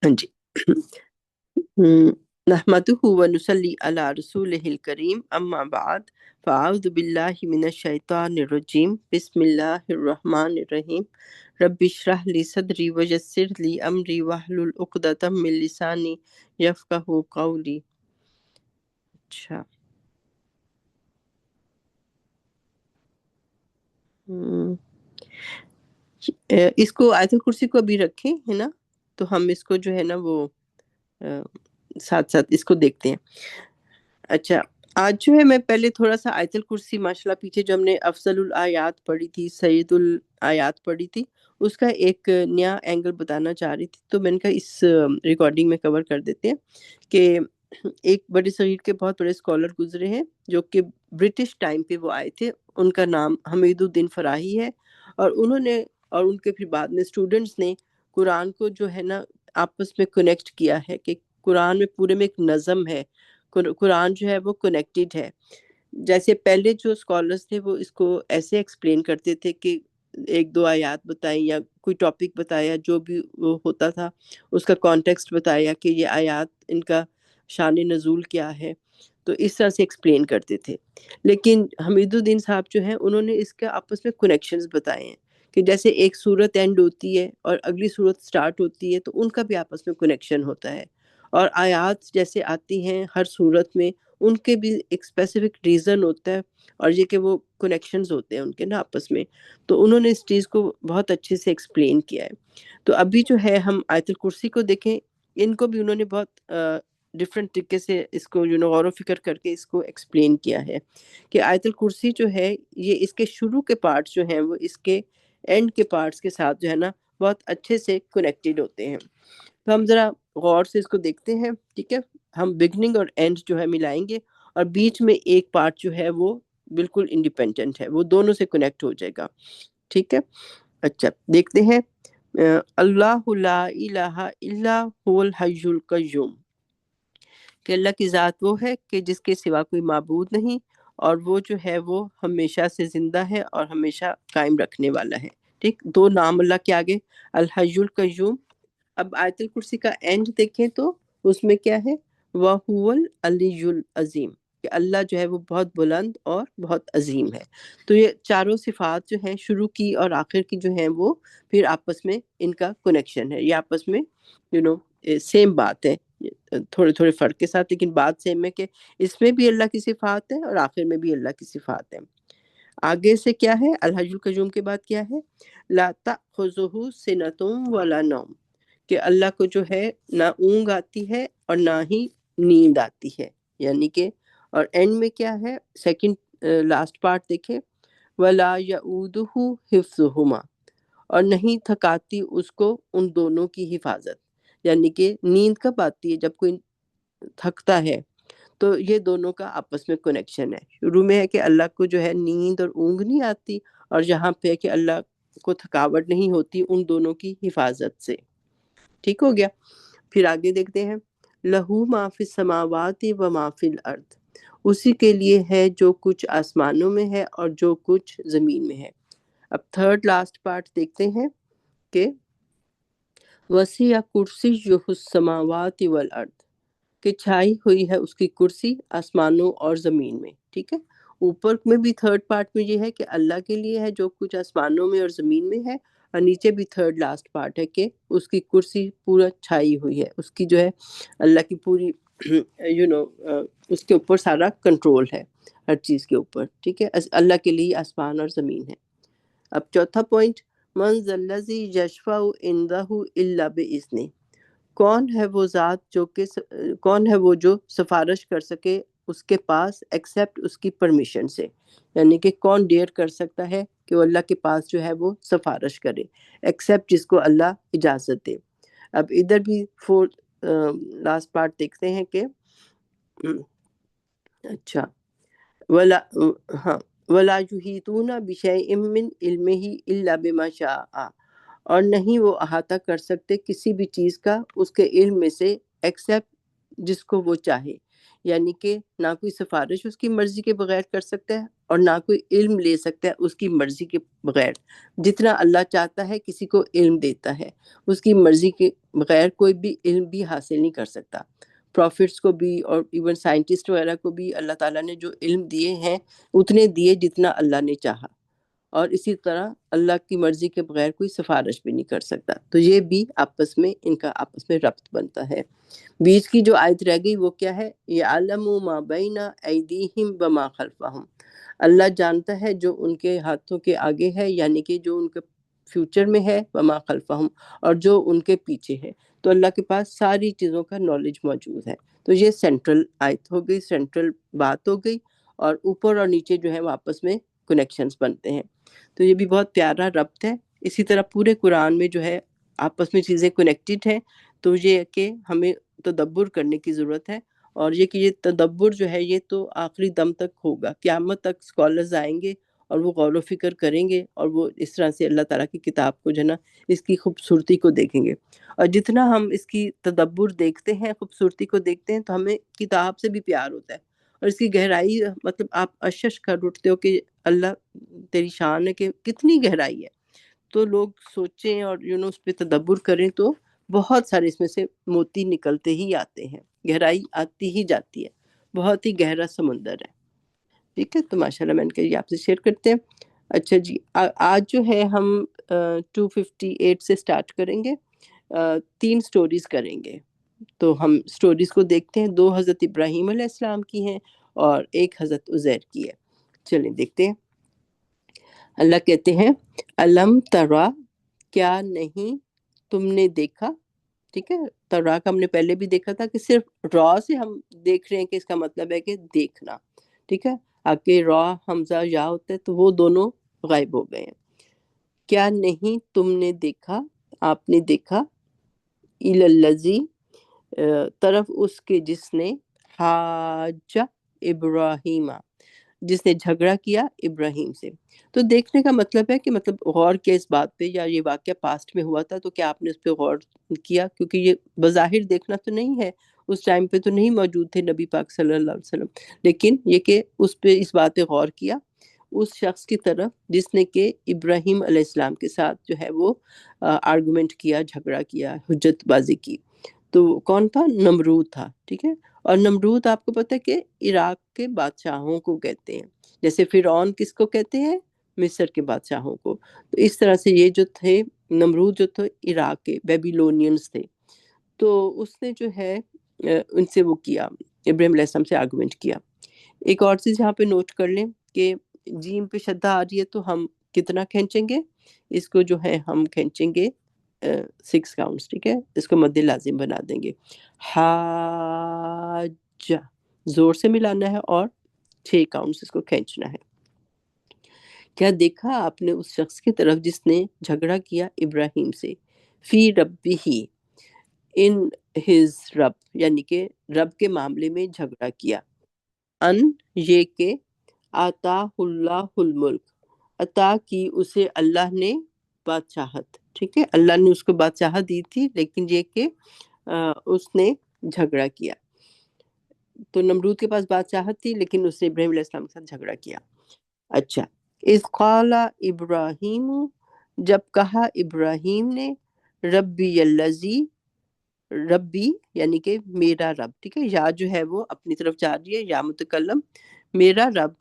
ہاں جی نحمدہ ونصلی علی رسولہ الکریم اما بعد فاعوذ باللہ من الشیطان الرجیم بسم اللہ الرحمن الرحیم رب اشرح لی صدری ویسر لی امری واحلل عقدۃ من لسانی یفقہوا قولی. اچھا اس کو آیت الکرسی کو ابھی رکھیں ہے نا، تو ہم اس کو جو ہے نا وہ ساتھ ساتھ اس کو دیکھتے ہیں. اچھا آج جو ہے میں پہلے تھوڑا سا آیت الکرسی ماشاء اللہ پیچھے جو ہم نے افضل الآیات پڑھی تھی، سید الآیات پڑھی تھی، اس کا ایک نیا اینگل بتانا چاہ رہی تھی، تو میں نے کہا اس ریکارڈنگ میں کور کر دیتے ہیں کہ ایک بڑے صغیر کے بہت بڑے اسکالر گزرے ہیں جو کہ برٹش ٹائم پہ وہ آئے تھے. ان کا نام حمید الدین فراہی ہے، اور انہوں نے اور ان کے پھر بعد میں اسٹوڈنٹس نے قرآن کو جو ہے نا آپس میں کنیکٹ کیا ہے کہ قرآن میں پورے میں ایک نظم ہے، قرآن جو ہے وہ کنیکٹڈ ہے. جیسے پہلے جو اسکالرس تھے وہ اس کو ایسے ایکسپلین کرتے تھے کہ ایک دو آیات بتائیں یا کوئی ٹاپک بتایا، جو بھی وہ ہوتا تھا اس کا کانٹیکسٹ بتایا کہ یہ آیات ان کا شان نزول کیا ہے، تو اس طرح سے ایکسپلین کرتے تھے. لیکن حمید الدین صاحب جو ہیں انہوں نے اس کے آپس میں کنیکشنز بتائے ہیں کہ جیسے ایک صورت اینڈ ہوتی ہے اور اگلی صورت سٹارٹ ہوتی ہے، تو ان کا بھی آپس میں کنیکشن ہوتا ہے. اور آیات جیسے آتی ہیں ہر صورت میں، ان کے بھی ایک اسپیسیفک ریزن ہوتا ہے، اور یہ کہ وہ کنیکشنز ہوتے ہیں ان کے نا آپس میں. تو انہوں نے اس چیز کو بہت اچھے سے ایکسپلین کیا ہے. تو ابھی جو ہے ہم آیت الکرسی کو دیکھیں، ان کو بھی انہوں نے بہت ڈفرینٹ طریقے سے اس کو غور و فکر کر کے اس کو ایکسپلین کیا ہے کہ آیت الکرسی جو ہے یہ اس کے شروع کے پارٹس جو ہیں وہ اس کے اینڈ کے پارٹس کے ساتھ جو ہے نا بہت اچھے سے کنیکٹڈ ہوتے ہیں. تو ہم ذرا غور سے اس کو دیکھتے ہیں، ٹھیک ہے. ہم بگننگ اور اینڈ جو ہے ملائیں گے، اور بیچ میں ایک پارٹ جو ہے وہ بالکل انڈیپینڈنٹ ہے، وہ دونوں سے کنیکٹ ہو جائے گا، ٹھیک ہے. اچھا دیکھتے ہیں. اللہ لا الہ الا هو الحی القیوم، کہ اللہ کی ذات وہ ہے کہ جس کے سوا کوئی معبود نہیں، اور وہ جو ہے وہ ہمیشہ سے زندہ ہے اور ہمیشہ قائم رکھنے والا ہے. ٹھیک، دو نام اللہ کے آگے، الحی القیوم. اب آیت الکرسی کا اینڈ دیکھیں تو اس میں کیا ہے، وَهُوَ الْعَلِيُّ الْعَظِيمُ، کہ اللہ جو ہے وہ بہت بلند اور بہت عظیم ہے. تو یہ چاروں صفات جو ہیں شروع کی اور آخر کی جو ہیں وہ پھر آپس میں ان کا کنیکشن ہے، یہ آپس میں سیم بات ہے، تھوڑے تھوڑے فرق کے ساتھ، لیکن بات سیم ہے کہ اس میں بھی اللہ کی صفات ہے اور آخر میں بھی اللہ کی صفات ہے. آگے سے کیا ہے، الحی القیوم کے بعد کیا ہے، لا تأخذہ سنۃ ولا نوم، کہ اللہ کو جو ہے نہ اونگ آتی ہے اور نہ ہی نیند آتی ہے. یعنی کہ اور اینڈ میں کیا ہے، سیکنڈ لاسٹ پارٹ دیکھیں، ولا یعودہ حفظہما، اور نہیں تھکاتی اس کو ان دونوں کی حفاظت. یعنی کہ نیند کب آتی ہے، جب کوئی تھکتا ہے. تو یہ دونوں کا آپس میں کنیکشن ہے. شروع میں ہے کہ اللہ کو جو ہے نیند اور اونگ نہیں آتی، اور جہاں پہ ہے کہ اللہ کو تھکاوٹ نہیں ہوتی ان دونوں کی حفاظت سے. ٹھیک ہو گیا. پھر آگے دیکھتے ہیں، لہو ما فی السماوات و ما فی الارض، اسی کے لیے ہے جو کچھ آسمانوں میں ہے اور جو کچھ زمین میں ہے. اب تھرڈ لاسٹ پارٹ دیکھتے ہیں کہ وسیع کرسیہ السماوات والارض، کہ چھائی ہوئی ہے اس کی کرسی آسمانوں اور زمین میں. ٹھیک ہے، اوپر میں بھی تھرڈ پارٹ میں یہ ہے کہ اللہ کے لیے ہے جو کچھ آسمانوں میں اور زمین میں ہے، اور نیچے بھی تھرڈ لاسٹ پارٹ ہے کہ اس کی کرسی پورا چھائی ہوئی ہے، اس کی جو ہے اللہ کی پوری اس کے اوپر سارا کنٹرول ہے ہر چیز کے اوپر. ٹھیک ہے، اللہ کے لیے آسمان اور زمین ہے. اب چوتھا پوائنٹ، من ذا الذی یشفع عندہ الا باذنہ، کون ہے وہ ذات جو کہ کون ہے وہ جو سفارش کر سکے اس کے پاس ایکسیپٹ اس کی پرمیشن سے. یعنی کہ کون ڈیئر کر سکتا ہے کہ وہ اللہ کے پاس جو ہے وہ سفارش کرے ایکسیپٹ جس کو اللہ اجازت دے. اب ادھر بھی فورتھ لاسٹ پارٹ دیکھتے ہیں کہ اچھا ولا ہاں ولا یحیطون بشیء من علمہ الا بما شاء، اور نہیں وہ احاطہ کر سکتے کسی بھی چیز کا اس کے علم میں سے ایکسیپٹ جس کو وہ چاہے. یعنی کہ نہ کوئی سفارش اس کی مرضی کے بغیر کر سکتا ہے اور نہ کوئی علم لے سکتا ہے اس کی مرضی کے بغیر. جتنا اللہ چاہتا ہے کسی کو علم دیتا ہے، اس کی مرضی کے بغیر کوئی بھی علم بھی حاصل نہیں کر سکتا. پروفٹس کو بھی اور ایون سائنٹسٹ وغیرہ کو بھی اللہ تعالیٰ نے جو علم دیے ہیں اتنے دیے جتنا اللہ نے چاہا، اور اسی طرح اللہ کی مرضی کے بغیر کوئی سفارش بھی نہیں کر سکتا. تو یہ بھی آپس میں ان کا آپس میں ربط بنتا ہے. بیچ کی جو آیت رہ گئی وہ کیا ہے؟ یعلم ما بین ایدیہم وما خلفہم، اللہ جانتا ہے جو ان کے ہاتھوں کے آگے ہے، یعنی کہ جو ان کے فیوچر میں ہے، وما خلفہم، اور جو ان کے پیچھے ہے. تو اللہ کے پاس ساری چیزوں کا نالج موجود ہے. تو یہ سینٹرل آیت ہو گئی، سینٹرل بات ہو گئی، اور اوپر اور نیچے جو ہے وہ آپس میں کنیکشنز بنتے ہیں. تو یہ بھی بہت پیارا ربط ہے. اسی طرح پورے قرآن میں جو ہے آپس میں چیزیں کنیکٹڈ ہیں. تو یہ کہ ہمیں تدبر کرنے کی ضرورت ہے، اور یہ کہ یہ تدبر جو ہے یہ تو آخری دم تک ہوگا، قیامت تک اسکالرز آئیں گے اور وہ غور و فکر کریں گے، اور وہ اس طرح سے اللہ تعالیٰ کی کتاب کو جو ہے نا اس کی خوبصورتی کو دیکھیں گے. اور جتنا ہم اس کی تدبر دیکھتے ہیں، خوبصورتی کو دیکھتے ہیں، تو ہمیں کتاب سے بھی پیار ہوتا ہے، اور اس کی گہرائی مطلب آپ اشش کر اٹھتے ہو کہ اللہ تیری شان ہے کہ کتنی گہرائی ہے. تو لوگ سوچیں اور اس پہ تدبر کریں تو بہت سارے اس میں سے موتی نکلتے ہی آتے ہیں، گہرائی آتی ہی جاتی ہے، بہت ہی گہرا سمندر ہے. ٹھیک ہے، تو ماشاء اللہ میں نے کہا یہ آپ سے شیئر کرتے ہیں. اچھا جی، آج جو ہے ہم 258 سے سٹارٹ کریں گے، 3 سٹوریز کریں گے. تو ہم سٹوریز کو دیکھتے ہیں. 2 حضرت ابراہیم علیہ السلام کی ہیں اور 1 حضرت عزیر کی ہے. چلیں دیکھتے ہیں. اللہ کہتے ہیں علم ترا، کیا نہیں تم نے دیکھا. ٹھیک ہے، ترا کا ہم نے پہلے بھی دیکھا تھا کہ صرف را سے ہم دیکھ رہے ہیں کہ اس کا مطلب ہے کہ دیکھنا. ٹھیک ہے، آگے را حمزہ یا ہوتا ہے تو وہ دونوں غائب ہو گئے ہیں. کیا نہیں تم نے دیکھا، آپ نے دیکھا، الالذی، طرف اس کے جس نے حاج ابراہیم، جس نے جھگڑا کیا ابراہیم سے. تو دیکھنے کا مطلب ہے کہ مطلب غور کیا اس بات پہ، یا یہ واقعہ پاسٹ میں ہوا تھا تو کیا آپ نے اس پہ غور کیا، کیونکہ یہ بظاہر دیکھنا تو نہیں ہے، اس ٹائم پہ تو نہیں موجود تھے نبی پاک صلی اللہ علیہ وسلم، لیکن یہ کہ اس پہ اس بات پہ غور کیا اس شخص کی طرف جس نے کہ ابراہیم علیہ السلام کے ساتھ جو ہے وہ آرگومنٹ کیا، جھگڑا کیا، حجت بازی کی. تو کون تھا؟ نمرود تھا. ٹھیک ہے، اور نمرود آپ کو پتہ ہے کہ عراق کے بادشاہوں کو کہتے ہیں، جیسے فرعون کس کو کہتے ہیں؟ مصر کے بادشاہوں کو. تو اس طرح سے یہ جو تھے نمرود جو تھے عراق کے بیبیلونینز تھے. تو اس نے جو ہے ان سے وہ کیا، ابراہیم علیہ السلام سے آرگومنٹ کیا. ایک اور چیز یہاں پہ نوٹ کر لیں کہ جیم پہ شدہ آ رہی ہے تو ہم کتنا کھینچیں گے اس کو، جو ہے ہم کھینچیں گے 6 کاؤنٹس. ٹھیک ہے، اس کو مد لازم بنا دیں گے. حاج زور سے ملانا ہے اور 6 کاؤنٹس اس کو کھینچنا ہے. کیا دیکھا آپ نے اس شخص کی طرف جس نے جھگڑا کیا ابراہیم سے، فی ربی ہی، ان ہز رب، یعنی کہ رب کے معاملے میں جھگڑا کیا. ان، یہ کہ آتا اللہ الملک، عطا کی اسے اللہ نے بادشاہت. ٹھیک ہے، اللہ نے اس کو بادشاہت دی تھی، لیکن یہ کہ اس نے جھگڑا کیا. تو نمرود کے پاس بادشاہت تھی لیکن اس نے ابراہیم علیہ السلام کے ساتھ جھگڑا کیا. اچھا، اذ قال ابراہیم، جب کہا ابراہیم نے، ربی الذی، ربی یعنی کہ میرا رب. ٹھیک ہے، یا جو ہے وہ اپنی طرف جا رہی ہے، یا متکلم، میرا رب،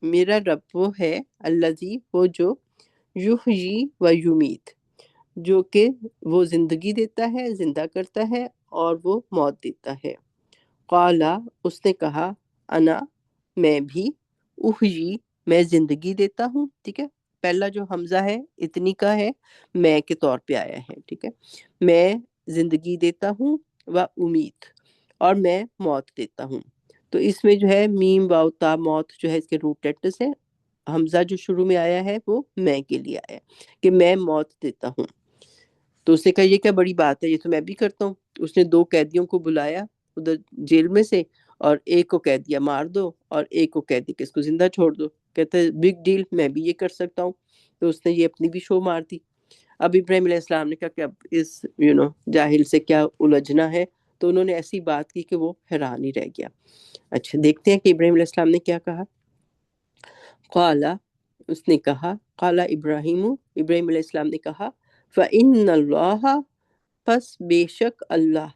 میرا رب وہ ہے، الذی، وہ جو، یحیی و یمیت، جو کہ وہ زندگی دیتا ہے، زندہ کرتا ہے، اور وہ موت دیتا ہے. قالا، اس نے کہا، انا، میں بھی، احیی، میں زندگی دیتا ہوں. ٹھیک ہے، پہلا جو حمزہ ہے اتنی کا ہے، میں کے طور پہ آیا ہے. ٹھیک ہے، میں زندگی دیتا ہوں، و امید، اور میں موت دیتا ہوں. تو اس میں جو ہے میم واو تا موت جو ہے اس کے روٹ لیٹرز ہیں. حمزہ جو شروع میں آیا ہے وہ میں کے لیے آیا ہے کہ میں موت دیتا ہوں. تو اس نے کہا یہ کیا بڑی بات ہے، یہ تو میں بھی کرتا ہوں. اس نے 2 قیدیوں کو بلایا ادھر جیل میں سے، اور ایک کو کہہ دیا مار دو، اور ایک کو کہہ دیا کہ اس کو زندہ چھوڑ دو. کہتے ہیں بگ ڈیل، میں بھی یہ کر سکتا ہوں. تو اس نے یہ اپنی بھی شو مار دی. اب ابراہیم علیہ السلام نے کہا کہ اب اس جاہل سے کیا الجھنا ہے. تو انہوں نے ایسی بات کی کہ وہ حیران ہی رہ گیا. اچھا دیکھتے ہیں کہ ابراہیم علیہ السلام نے کیا کہا. قالا اس نے کہا، قالا ابراہیم ابراہیم علیہ السلام نے کہا، فإن اللہ پس بے شک اللہ،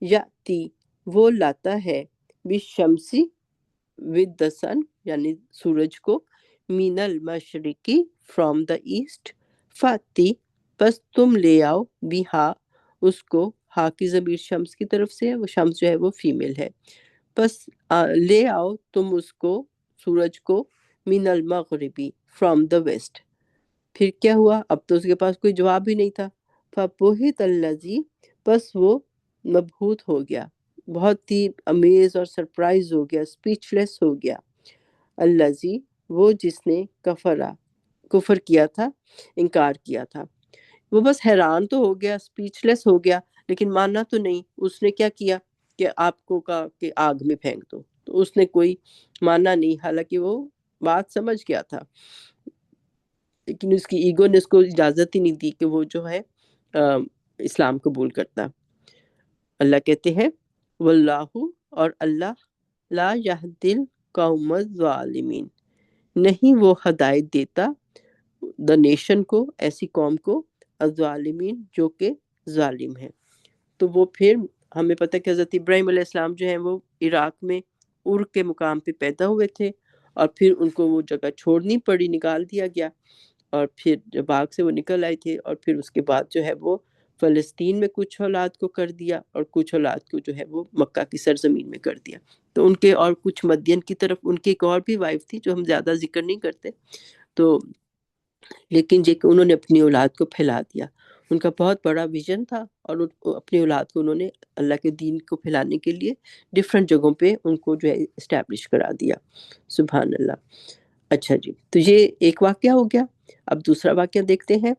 یاتی وہ لاتا ہے، بالشمسی ود دا سن یعنی سورج کو، من المشرقی فرام دا ایسٹ، فاتی پس تم لے آؤ، بیہا اس کو، ہا کی ضمیر شمس کی طرف سے ہے، وہ شمس جو ہے وہ فیمیل ہے، پس لے آؤ تم اس کو سورج کو، من المغربی فرام دا ویسٹ. پھر کیا ہوا؟ اب تو اس کے پاس کوئی جواب ہی نہیں تھا. فَبُہِتَ الَّذِی پس وہ مبہوت ہو گیا، بہت ہی امیز اور سرپرائز ہو گیا، اسپیچ لیس ہو گیا. الَّذِی وہ جس نے کفر کیا تھا، انکار کیا تھا. وہ بس حیران تو ہو گیا، اسپیچ لیس ہو گیا، لیکن ماننا تو نہیں. اس نے کیا کیا کہ آپ کو کہا کہ آگ میں پھینک دو، تو اس نے کوئی ماننا نہیں، حالانکہ وہ بات سمجھ گیا تھا، لیکن اس کی ایگو نے اس کو اجازت ہی نہیں دی کہ وہ جو ہے اسلام قبول کرتا. اللہ کہتے ہیں واللہ اور اللہ، لا یہدی القوم الظالمین نہیں وہ ہدایت دیتا دا نیشن کو، ایسی قوم کو، الظالمین جو کہ ظالم ہیں. تو وہ پھر ہمیں پتہ ہے کہ حضرت ابراہیم علیہ السلام جو ہیں وہ عراق میں ار کے مقام پہ پیدا ہوئے تھے، اور پھر ان کو وہ جگہ چھوڑنی پڑی، نکال دیا گیا، اور پھر جب آگ سے وہ نکل آئے تھے، اور پھر اس کے بعد جو ہے وہ فلسطین میں کچھ اولاد کو کر دیا، اور کچھ اولاد کو جو ہے وہ مکہ کی سرزمین میں کر دیا. تو ان کے اور کچھ مدین کی طرف ان کی ایک اور بھی وائف تھی جو ہم زیادہ ذکر نہیں کرتے، تو لیکن یہ کہ انہوں نے اپنی اولاد کو پھیلا دیا. ان کا بہت بڑا ویژن تھا، اور اپنی اولاد کو انہوں نے اللہ کے دین کو پھیلانے کے لیے ڈفرینٹ جگہوں پہ ان کو جو ہے اسٹیبلش کرا دیا. سبحان اللہ. اچھا جی، تو یہ ایک واقعہ ہو گیا. اب دوسرا واقعہ دیکھتے ہیں.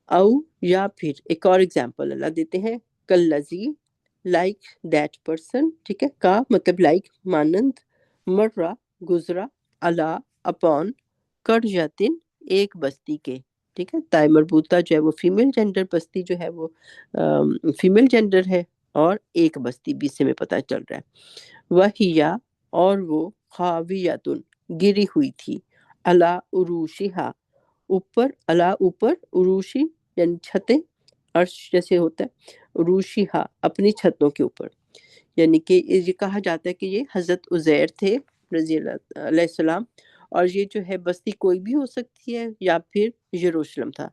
او یا پھر ایک اور ایگزامپل اللہ دیتے ہیں، کلذی لائک دیٹ پرسن، ٹھیک ہے، کا مطلب لائک مانند، مرہ گزرا، علا اپون، قریۃ ایک بستی کے، ٹھیک ہے. تائے مربوطہ جو ہے وہ فیمیل جینڈر، بستی جو ہے وہ فیمیل جینڈر ہے، اور ایک بستی بھی سے میں پتہ چل رہا ہے. وہیا اور وہ، خاویۃن گری ہوئی تھی، علی عروشہا اوپر، علی اوپر، عروشی یعنی چھتیں، عرش جیسے ہوتا ہے، عروشہا اپنی چھتوں کے اوپر. یعنی کہ یہ کہا جاتا ہے کہ یہ حضرت عزیر تھے رضی اللہ علیہ السلام، اور یہ جو ہے بستی کوئی بھی ہو سکتی ہے، یا پھر یروشلم تھا،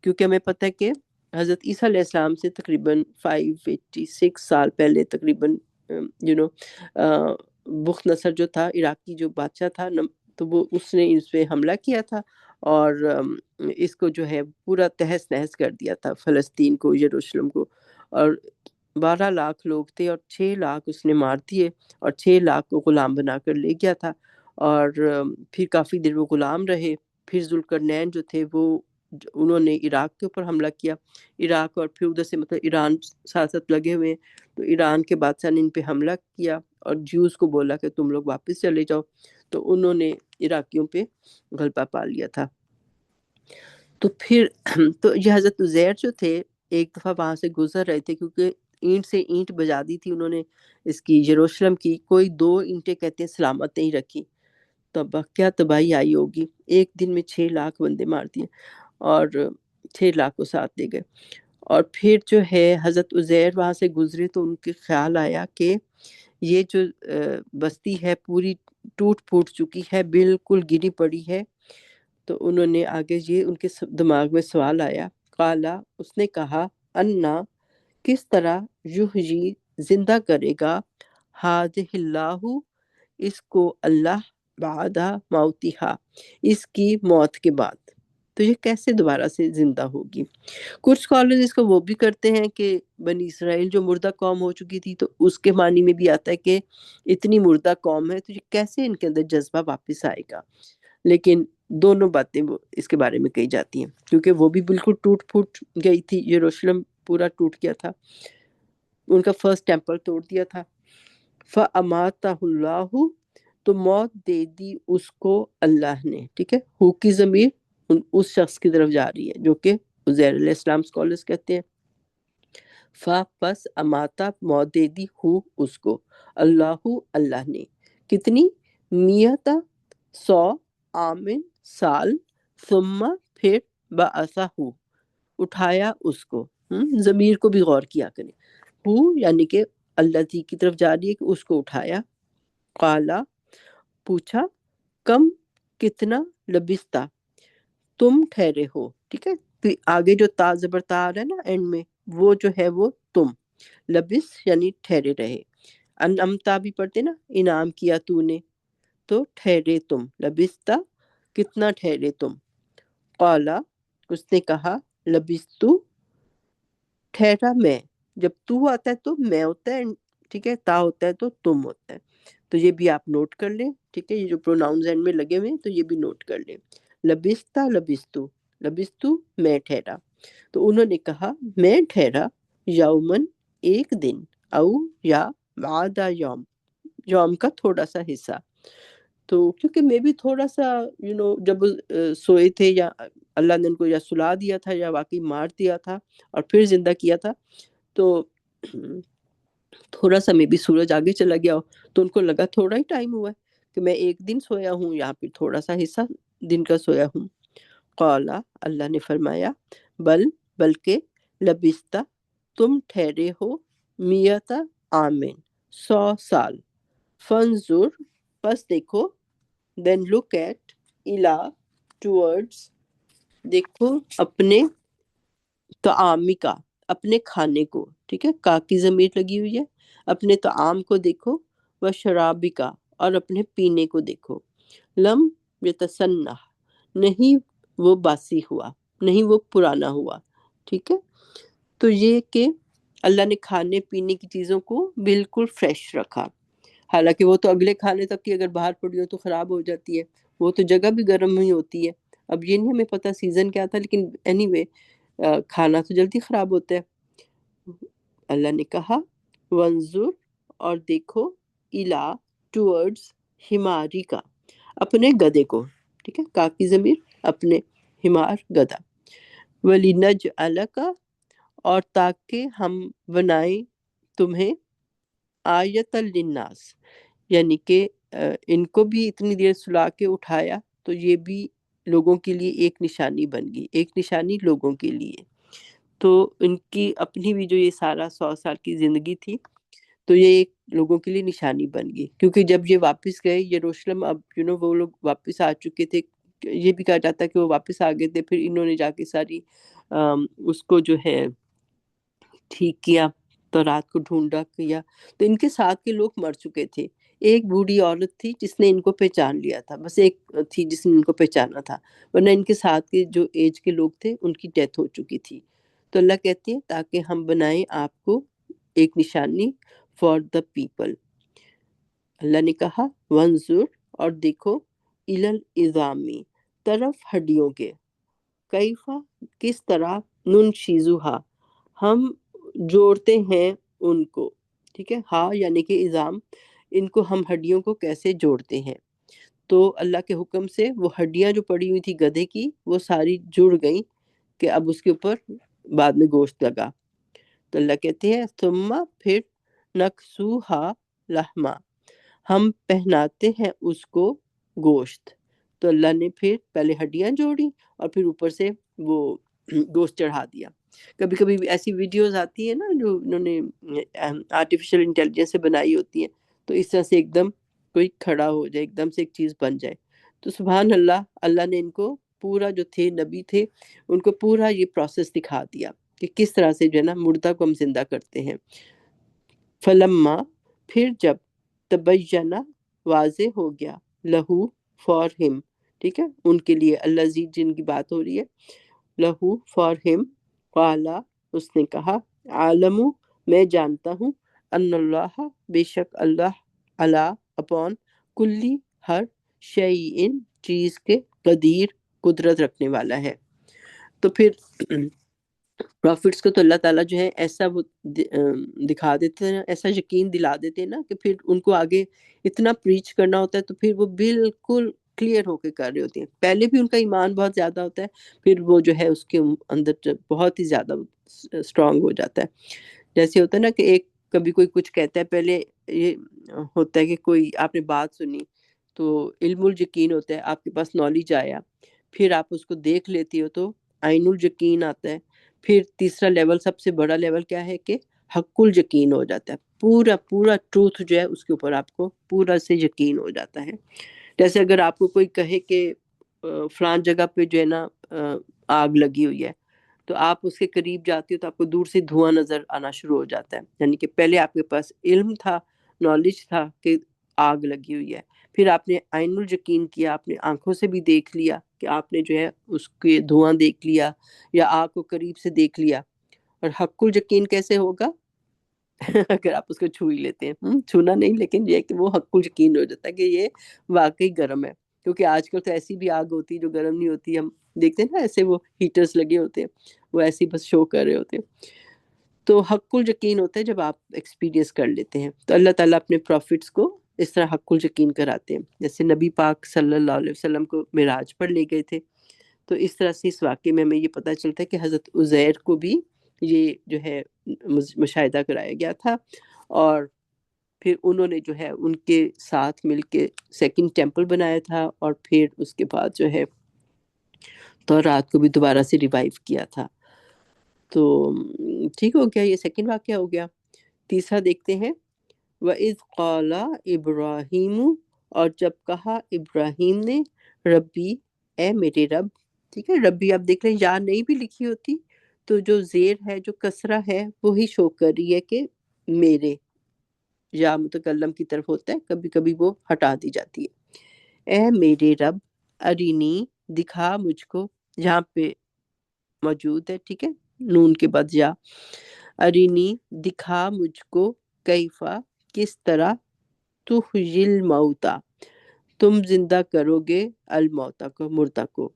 کیونکہ ہمیں پتہ ہے کہ حضرت عیسیٰ علیہ السلام سے تقریباً 586 سال پہلے تقریباً بخت نصر جو تھا عراقی جو بادشاہ تھا، تو وہ اس نے اس پہ حملہ کیا تھا، اور اس کو جو ہے پورا تہس نہس کر دیا تھا، فلسطین کو، یروشلم کو. اور 12 لاکھ لوگ تھے، اور 6 لاکھ اس نے مار دیے، اور 6 لاکھ کو غلام بنا کر لے گیا تھا. اور پھر کافی دیر وہ غلام رہے. پھر ذوالقرنین جو تھے وہ انہوں نے عراق کے اوپر حملہ کیا، عراق، اور پھر ادھر سے مطلب ایران ساتھ ساتھ لگے ہوئے ہیں، تو ایران کے بادشاہ نے ان پہ حملہ کیا، اور جیوز کو بولا کہ تم لوگ واپس چلے جاؤ، تو انہوں نے عراقیوں پہ غلبہ پا لیا تھا. تو پھر تو یہ حضرت عزیر جو تھے ایک دفعہ وہاں سے گزر رہے تھے، کیونکہ اینٹ سے اینٹ بجا دی تھی انہوں نے اس کی، یروشلم کی، کوئی 2 اینٹیں کہتے ہیں سلامت نہیں رکھی. تب کیا تباہی آئی ہوگی، ایک دن میں 6 لاکھ بندے مار دیے، اور 6 لاکھ کو ساتھ لے گئے. اور پھر جو ہے حضرت عزیر وہاں سے گزرے، تو ان کے خیال آیا کہ یہ جو بستی ہے پوری ٹوٹ پھوٹ چکی ہے، بالکل گری پڑی ہے. تو انہوں نے آگے یہ ان کے دماغ میں سوال آیا، قالا اس نے کہا، انا کس طرح، یحیی زندہ کرے گا، ہذہ اللہ اس کو اللہ، بعد موتہا اس کی موت کے بعد، تو یہ کیسے دوبارہ سے زندہ ہوگی. کچھ اسکالرز اس کو وہ بھی کرتے ہیں کہ بنی اسرائیل جو مردہ قوم ہو چکی تھی، تو اس کے معنی میں بھی آتا ہے کہ اتنی مردہ قوم ہے تو یہ کیسے ان کے اندر جذبہ واپس آئے گا. لیکن دونوں باتیں وہ اس کے بارے میں کہی جاتی ہیں، کیونکہ وہ بھی بالکل ٹوٹ پھوٹ گئی تھی، یروشلم پورا ٹوٹ گیا تھا، ان کا فرسٹ ٹیمپل توڑ دیا تھا. فَأَمَاتَهُ اللَّهُ تو موت دے دی اس کو اللہ نے، ٹھیک ہے. ہو کی ضمیر اس شخص کی طرف جا رہی ہے جو کہ عزیر علیہ السلام، اسکالرز کہتے ہیں. فا پس اماتا موت دے دی ہو اس کو، اللہ اللہ نے، کتنی، میتا 100 آمن سال، ثم پھر بعثہ ہو اٹھایا اس کو، ضمیر کو بھی غور کیا کریں، ہو یعنی کہ اللہ کی طرف جا رہی ہے کہ اس کو اٹھایا، قالا پوچھا، کم کتنا، لبستہ تم ٹھہرے ہو، ٹھیک ہے، پھر آگے جو تا زبر تا آ رہا ہے نا اینڈ میں، وہ جو ہے وہ تم، لبس یعنی ٹھہرے رہے، انعمتا بھی پڑھتے نا، انعام کیا تو نے، تو ٹھہرے تم، لبستہ کتنا ٹھہرے تم، قالا اس نے کہا، لبستو ٹھہرا میں، جب تو آتا ہے تو میں ہوتا ہے، ٹھیک ہے، تا ہوتا ہے تو تم ہوتا ہے، تو یہ بھی آپ نوٹ کر لیں، ٹھیک ہے، یہ جو پروناؤنز اینڈ میں لگے ہوئے ہیں تو یہ بھی نوٹ کر لیں، لبستہ لبستو، لبستو میں ٹھہرا، تو انہوں نے کہا میں ٹھہرا، یومن ایک دن، او یا بعد یوم، یوم کا تھوڑا سا حصہ، تو کیونکہ میں بھی تھوڑا سا جب سوئے تھے یا اللہ نے ان کو یا سلا دیا تھا یا واقعی مار دیا تھا اور پھر زندہ کیا تھا، تو تھوڑا سا میں بھی سورج آگے چلا گیا ہو، تو ان کو لگا تھوڑا ہی ٹائم ہوا ہے کہ میں ایک دن سویا ہوں یا پھر تھوڑا سا حصہ دن کا سویا ہوں، قالا اللہ نے فرمایا، بلکہ لبستہ تم ٹھہرے ہو، میتا آمن 100 سال، فانظر پس دیکھو، then look at الا towards دیکھو اپنے، طعامی کا اپنے کھانے کو، ٹھیک ہے، کا کی ضمیر لگی ہوئی ہے، اپنے طعام کو دیکھو، و شرابی کا اور اپنے پینے کو دیکھو، لم یتسنہ نہیں وہ باسی ہوا، نہیں وہ پرانا ہوا، ٹھیک ہے، تو یہ کہ اللہ نے کھانے پینے کی چیزوں کو بالکل فریش رکھا، حالانکہ وہ تو اگلے کھانے تک کی اگر باہر پڑی ہو تو خراب ہو جاتی ہے، وہ تو جگہ بھی گرم ہی ہوتی ہے، اب یہ نہیں ہمیں پتہ سیزن کیا تھا، لیکن اینی وے کھانا تو جلدی خراب ہوتا ہے، اللہ نے کہا، وانظر اور دیکھو، الا ٹورڈز ہماری کا اپنے گدے کو، ٹھیک ہے، کا کی ضمیر اپنے، ہمار گدھا، وَلِنَجْعَلَكَ اور تاکہ ہم بنائیں تمہیں، آیت للناس یعنی کہ ان کو بھی اتنی دیر سلا کے اٹھایا تو یہ بھی لوگوں کے لیے ایک نشانی بن گئی، ایک نشانی لوگوں کے لیے، تو ان کی اپنی بھی جو یہ سارا 100 سال کی زندگی تھی تو یہ ایک لوگوں کے لیے نشانی بن گئی، کیونکہ جب یہ واپس گئے یروشلم، اب وہ لوگ واپس آ چکے تھے، یہ بھی کہا جاتا ہے کہ وہ واپس آ گئے تھے، پھر انہوں نے جا کے ساری اس کو جو ہے ٹھیک کیا، تو رات کو ڈھونڈا کیا، تو ان کے ساتھ کے لوگ مر چکے تھے، ایک بوڑھی عورت تھی جس نے ان کو پہچان لیا تھا، بس ایک تھی جس نے ان کو پہچانا تھا، ورنہ ان کے ساتھ کے جو ایج کے لوگ تھے ان کی ڈیتھ ہو چکی تھی، تو اللہ کہتے ہیں تاکہ ہم بنائیں آپ کو ایک نشانی فار دا پیپل، اللہ نے کہا، وانظر اور دیکھو، الالعظامی طرف ہڈیوں کے، کیفا کس طرح، ننشزوہا ہم جوڑتے ہیں ان کو، ٹھیک ہے، ہاں یعنی کہ اظام، ان کو ہم ہڈیوں کو کیسے جوڑتے ہیں، تو اللہ کے حکم سے وہ ہڈیاں جو پڑی ہوئی تھی گدھے کی وہ ساری جڑ گئیں کہ اب اس کے اوپر بعد میں گوشت لگا، تو اللہ کہتے ہیں ثم پھر نکسوہا لحما ہم پہناتے ہیں اس کو گوشت، تو اللہ نے پھر پہلے ہڈیاں جوڑی اور پھر اوپر سے وہ گوشت چڑھا دیا، کبھی کبھی ایسی ویڈیوز آتی ہیں نا جو انہوں نے آرٹیفیشل انٹیلیجنس سے بنائی ہوتی ہیں، تو اس طرح سے ایک دم کوئی کھڑا ہو جائے، ایک دم سے ایک چیز بن جائے، تو سبحان اللہ، اللہ نے ان کو پورا جو تھے نبی تھے ان کو پورا یہ پروسیس دکھا دیا کہ کس طرح سے جو ہے نا مردہ کو ہم زندہ کرتے ہیں، فلما پھر جب، تبینہ واضح ہو گیا، لہو فار ہم، ٹھیک ہے، ان کے لیے اللہ جن کی بات ہو رہی ہے، لہو فار ہم، قالا اس نے کہا، عالم میں جانتا ہوں، ان اللہ بے شک اللہ، علی اپون کلی ہر شیئن چیز کے، قدیر قدرت رکھنے والا ہے، تو پھر پروفٹس کو تو اللہ تعالیٰ جو ہے ایسا وہ دکھا دیتے ہیں، ایسا یقین دلا دیتے ہیں نا کہ پھر ان کو آگے اتنا پریچ کرنا ہوتا ہے تو پھر وہ بالکل کلیئر ہو کے کر رہے ہوتے ہیں، پہلے بھی ان کا ایمان بہت زیادہ ہوتا ہے، پھر وہ جو ہے اس کے اندر بہت ہی زیادہ اسٹرانگ ہو جاتا ہے، جیسے ہوتا ہے نا کہ ایک کبھی کوئی کچھ کہتا ہے، پہلے یہ ہوتا ہے کہ کوئی آپ نے بات سنی تو علم الیقین ہوتا ہے، آپ کے پاس نالج آیا، پھر آپ اس کو دیکھ لیتی ہو تو عین الیقین آتا ہے، پھر تیسرا لیول، سب سے بڑا لیول کیا ہے کہ حق الیقین ہو جاتا ہے، پورا پورا ٹروتھ جو ہے اس کے اوپر آپ کو پورا سے یقین ہو جاتا ہے۔ جیسے اگر آپ کو کوئی کہے کہ فلان جگہ پہ جو ہے نا آگ لگی ہوئی ہے، تو آپ اس کے قریب جاتی ہو تو آپ کو دور سے دھواں نظر آنا شروع ہو جاتا ہے، یعنی کہ پہلے آپ کے پاس علم تھا، نالج تھا کہ آگ لگی ہوئی ہے، پھر آپ نے عین الیقین کیا، آپ نے آنکھوں سے بھی دیکھ لیا کہ آپ نے جو ہے اس کے دھواں دیکھ لیا یا آگ کو قریب سے دیکھ لیا۔ اور حق الیقین کیسے ہوگا؟ اگر آپ اس کو چھو ہی لیتے ہیں، چھونا نہیں، لیکن یہ ہے کہ وہ حق یقین ہو جاتا ہے کہ یہ واقعی گرم ہے، کیونکہ آج کل تو ایسی بھی آگ ہوتی ہے جو گرم نہیں ہوتی، ہم دیکھتے ہیں نا ایسے وہ ہیٹرز لگے ہوتے ہیں، وہ ایسی بس شو کر رہے ہوتے ہیں۔ تو حق الیقین ہوتا ہے جب آپ ایکسپیرینس کر لیتے ہیں، تو اللہ تعالیٰ اپنے پروفٹس کو اس طرح حق الیقین کراتے ہیں، جیسے نبی پاک صلی اللہ علیہ وسلم کو معراج پر لے گئے تھے، تو اس طرح سے اس واقعے میں ہمیں یہ پتہ چلتا ہے کہ حضرت عزیر کو بھی یہ جو ہے مشاہدہ کرایا گیا تھا، اور پھر انہوں نے جو ہے ان کے ساتھ مل کے سیکنڈ ٹیمپل بنایا تھا، اور پھر اس کے بعد جو ہے تو رات کو بھی دوبارہ سے ریوائیو کیا تھا۔ تو ٹھیک ہو گیا، یہ سیکنڈ واقعہ ہو گیا۔ تیسرا دیکھتے ہیں، وَإِذْ قَالَ إِبْرَاهِيمُ، اور جب کہا ابراہیم نے، ربی، اے میرے رب، ٹھیک ہے، ربی آپ دیکھ لیں یا نہیں بھی لکھی ہوتی تو جو زیر ہے، جو کسرہ ہے، وہی شو کر رہی ہے کہ میرے، یا متکلم کی طرف ہوتا ہے، کبھی کبھی وہ ہٹا دی جاتی ہے۔ اے میرے رب، ارینی، دکھا مجھ کو، یہاں پہ موجود ہے، ٹھیک ہے، نون کے بعد یا، ارینی، دکھا مجھ کو، کیفا، کس طرح، تحیل موتا، تم زندہ کرو گے، الموتا کو، مردہ کو۔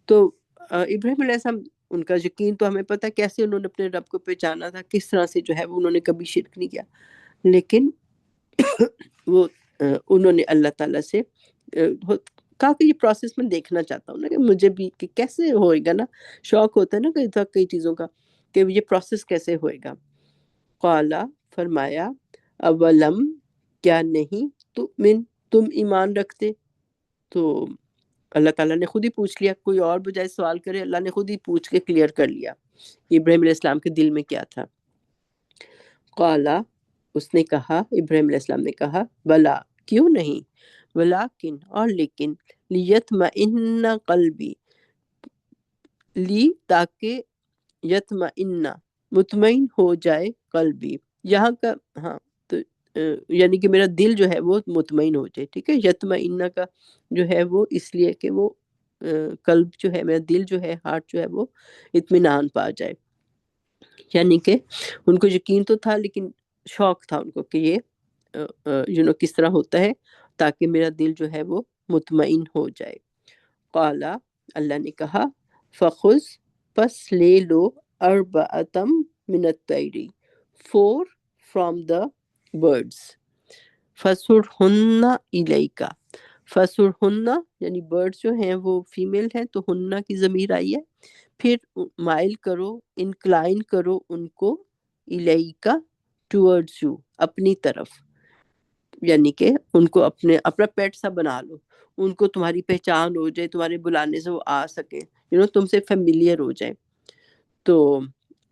تو ابراہیم علیہ السلام، ان کا یقین تو ہمیں پتہ کیسے انہوں نے اپنے رب کو پہچانا تھا، کس طرح سے جو ہے وہ انہوں نے کبھی شرک نہیں کیا، لیکن وہ انہوں نے اللہ تعالیٰ سے کہا کہ یہ پروسیس میں دیکھنا چاہتا ہوں نا، کہ مجھے بھی کہ کیسے ہوئے گا نا، شوق ہوتا ہے نا کئی چیزوں کا کہ یہ پروسیس کیسے ہوئے گا۔ قالا، فرمایا، اولم، کیا نہیں، تم ایمان رکھتے؟ تو اللہ تعالیٰ نے خود ہی پوچھ لیا، کوئی اور بجائے سوال کرے، اللہ نے خود ہی پوچھ کے کلیئر کر لیا ابراہیم علیہ السلام کے دل میں کیا تھا۔ قالا، اس نے کہا، ابراہیم علیہ السلام نے کہا، بلا، کیوں نہیں، ولیکن، اور لیکن، لیطمئن قلبی، لی، تاکہ، یطمئن، مطمئن ہو جائے، قلبی، یہاں کا، ہاں، تو یعنی کہ میرا دل جو ہے وہ مطمئن ہو جائے، ٹھیک ہے، یطمئن کا جو ہے وہ اس لیے کہ وہ قلب جو ہے، میرا دل جو ہے، ہارٹ جو ہے وہ اطمینان پا جائے، یعنی کہ ان کو یقین تو تھا لیکن شوق تھا ان کو کہ یہ کس طرح ہوتا ہے، تاکہ میرا دل جو ہے وہ مطمئن ہو جائے۔ قالا، اللہ نے کہا، فخذ، پس لے لو، اربعتم من الطیر، 4 from the birds، فَسُرْهُنَّ إِلَيْكَ، فَسُرْهُنَّ یعنی برڈز جو ہیں وہ فیمیل ہیں تو ہنہ کی ضمیر آئی ہے، پھر مائل کرو، انکلائن کرو ان کو، الیکا، ٹورڈز یو، اپنی طرف، یعنی کہ ان کو اپنا پیٹ سا بنا لو، ان کو تمہاری پہچان ہو جائے، تمہارے بلانے سے وہ آ سکیں، تم سے فیملیئر ہو جائے۔ تو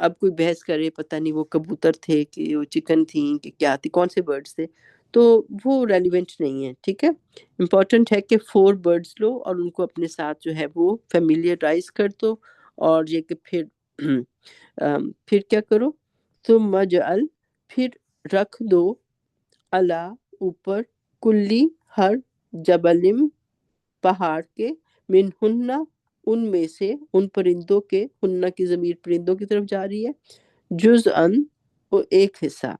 اب کوئی بحث کرے، پتہ نہیں وہ کبوتر تھے کہ وہ چکن تھیں کہ کیا تھی، کون سے برڈز تھے، تو وہ ریلیونٹ نہیں ہے، ٹھیک ہے، امپورٹنٹ ہے کہ 4 برڈز لو اور ان کو اپنے ساتھ جو ہے وہ فیملیئرائز کر دو، اور یہ کہ پھر کیا کرو، ثم مجعل، پھر رکھ دو، علا، اوپر، کلی، ہر، جبلم، پہاڑ کے، من ہننا، ان میں سے، ان پرندوں کے، ہننا کی ضمیر پرندوں کی طرف جا رہی ہے، جزءاً، وہ ایک حصہ،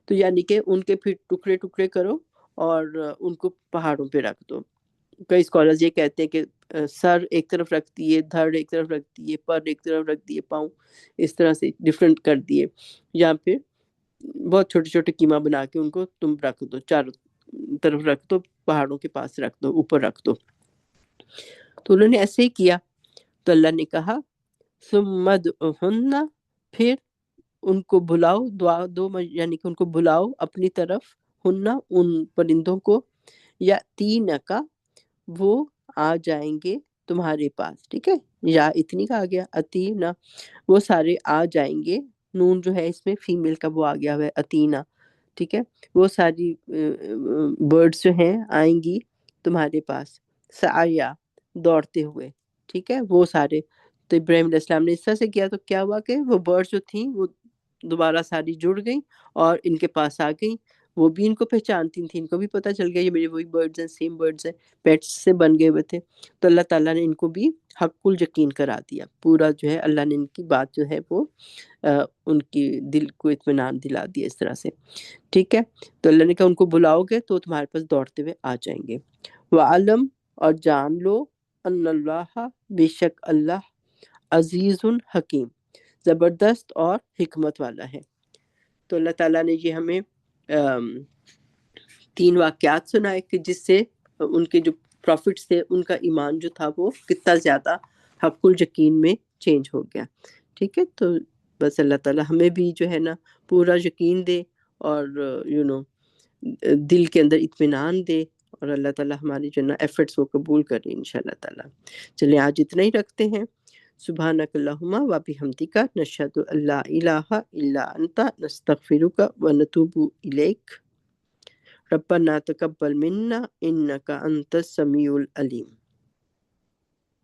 تو یعنی کہ ان کے پھر ٹکڑے ٹکڑے کرو اور ان کو پہاڑوں پہ رکھ دو۔ کئی اسکالرز یہ کہتے ہیں کہ سر ایک طرف رکھ دیے، دھڑ ایک طرف رکھ دیے، پر ایک طرف رکھ دیے، پاؤں اس طرح سے ڈفرینٹ کر دیے، یا پھر بہت چھوٹے چھوٹے کیما بنا کے ان کو تم رکھ دو، چاروں طرف رکھ دو، پہاڑوں کے پاس رکھ دو، اوپر رکھ دو۔ تو انہوں نے ایسے ہی کیا، تو اللہ نے کہا، ثم ادعوہن، پھر ان کو بلاؤ، دعا دو یعنی کہ ان کو بلاؤ اپنی طرف، ہننا ان پرندوں کو، یا تین کا وہ آ جائیں گے تمہارے پاس، ٹھیک ہے، یا اتنی کا آ گیا، اتینا وہ سارے آ جائیں گے، نون جو ہے اس میں فیمیل کا وہ آ گیا ہوا ہے اتینا، ٹھیک ہے، وہ ساری برڈس جو ہیں آئیں گی تمہارے پاس، سعیا دوڑتے ہوئے، ٹھیک ہے، وہ سارے. تو ابراہیم علیہ السلام نے اس طرح سے کیا تو کیا ہوا کہ وہ برڈس جو تھیں وہ دوبارہ ساری جڑ گئیں اور ان کے پاس آ گئیں. وہ بھی ان کو پہچانتی تھیں، ان کو بھی پتہ چل گیا یہ میرے وہی برڈز ہیں، سیم برڈز ہیں، پیٹس سے بن گئے ہوئے تھے. تو اللہ تعالیٰ نے ان کو بھی حق الیقین کرا دیا، پورا جو ہے اللہ نے ان کی بات جو ہے وہ ان کی دل کو اطمینان دلا دیا اس طرح سے، ٹھیک ہے. تو اللہ نے کہا ان کو بلاؤ گے تو تمہارے پاس دوڑتے ہوئے آ جائیں گے. وعلم اور جان لو، ان اللہ بے شک اللہ عزیز حکیم زبردست اور حکمت والا ہے. تو اللہ تعالیٰ نے یہ ہمیں تین واقعات سنائے کہ جس سے ان کے جو پروفٹس تھے ان کا ایمان جو تھا وہ کتنا زیادہ حق الیقین میں چینج ہو گیا، ٹھیک ہے. تو بس اللہ تعالیٰ ہمیں بھی جو ہے نا پورا یقین دے اور دل کے اندر اطمینان دے، اور اللہ تعالیٰ ہماری جو ہے نا ایفرٹس کو قبول کرے انشاءاللہ تعالیٰ. چلیں آج اتنا ہی رکھتے ہیں. سبحانک اللہم و بحمدک نشہد ان لا الہ الا انت نستغفرک و نتوب الیک. ربنا تقبل منا انک انت السمیع العلیم.